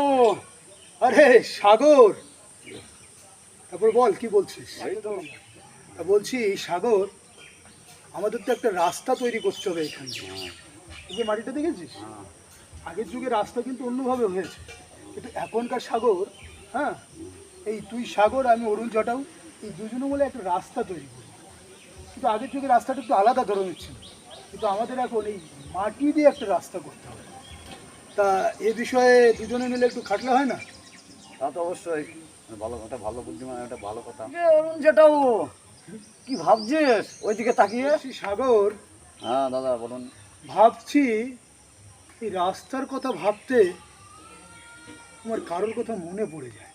বাবু। আরে সাগর, তারপর বল কি বলছিস? বলছি সাগর, আমাদের তো একটা রাস্তা তৈরি করতে হবে এখানে। তুই যে মাটিটা দেখেছিস, আগের যুগে রাস্তা কিন্তু অন্যভাবে হয়েছে, কিন্তু এখনকার সাগর, হ্যাঁ, এই তুই সাগর আমি অরুণ জটাউ, এই দুজনে বলে একটা রাস্তা তৈরি করি। কিন্তু আগের যুগে রাস্তাটা একটু আলাদা ধরনের ছিল, কিন্তু আমাদের এখন এই মাটি দিয়ে একটা রাস্তা করতে হবে। তা এ বিষয়ে দুজনে মিলে একটু খাটলে হয় না? তা তো অবশ্যই ভালো, একটা ভালো বুদ্ধিমান, একটা ভালো কথা। অরুণ জেঠাউ, কি ভাবছিস ওইদিকে তাকিয়ে? সাগর, হ্যাঁ দাদা বলুন। ভাবছি এই রাস্তার কথা ভাবতে তোমার কারোর কথা মনে পড়ে যায়।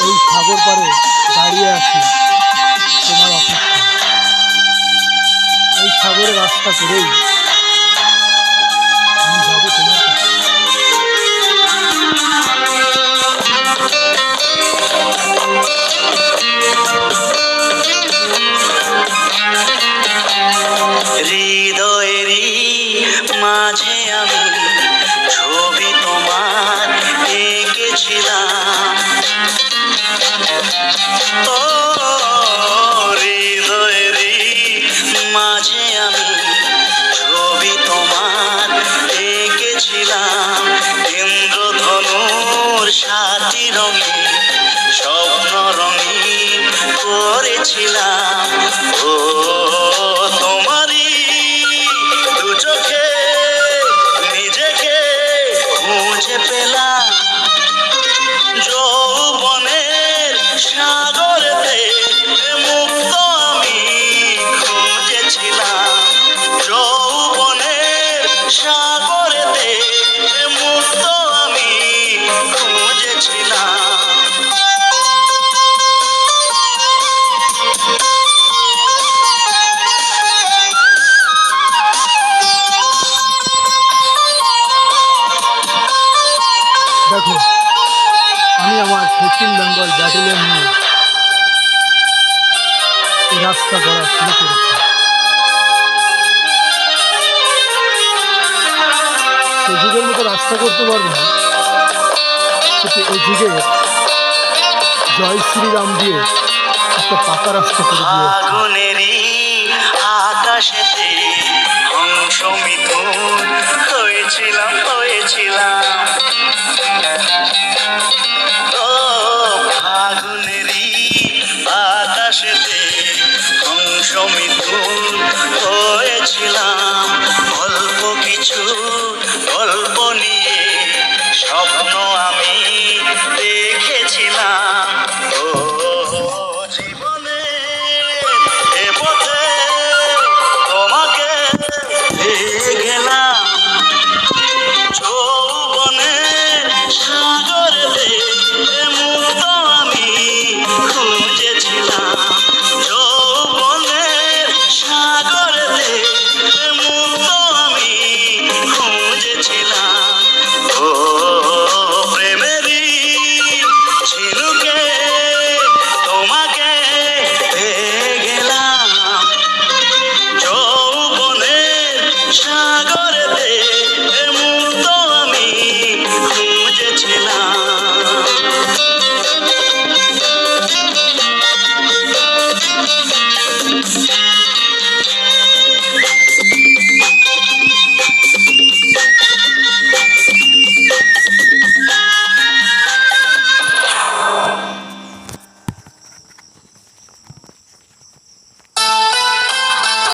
এই সাগর পাড়ে দাঁড়িয়ে আছি তোমার অপেক্ষা। এই সাগরের রাস্তা করেই আমি যাবো তোমার কাছে। হৃদয়েরই মাঝে আমি ছবি তোমার এঁকেছিলাম। ও হৃদয়েরই মাঝে আমি ছবি তোমার এঁকেছিলাম। ইন্দ্রধনুর 7টি রঙে স্বপ্ন রঙিন করেছিলাম। ও তোমারই দু চোখে নিজেকে খুঁজে পেলাম। যৌবনের সাগরেতে মুক্ত আমি খুঁজেছিলাম। যৌবনের সাগরেতে মুক্ত আমি খুঁজেছিলাম। দেখো, আমি আমার পশ্চিম বেঙ্গল ব্যাটালিয়ন নিয়ে এই রাস্তা করা শুরু করেছি। এই যুগের মতো রাস্তা করতে পারবো না, কিন্তু এই যুগে জয় শ্রীরাম দিয়ে একটা পাকা রাস্তা করে দিয়ে আগুনেরই আকাশেতে হংস মিথুন হয়েছিলাম।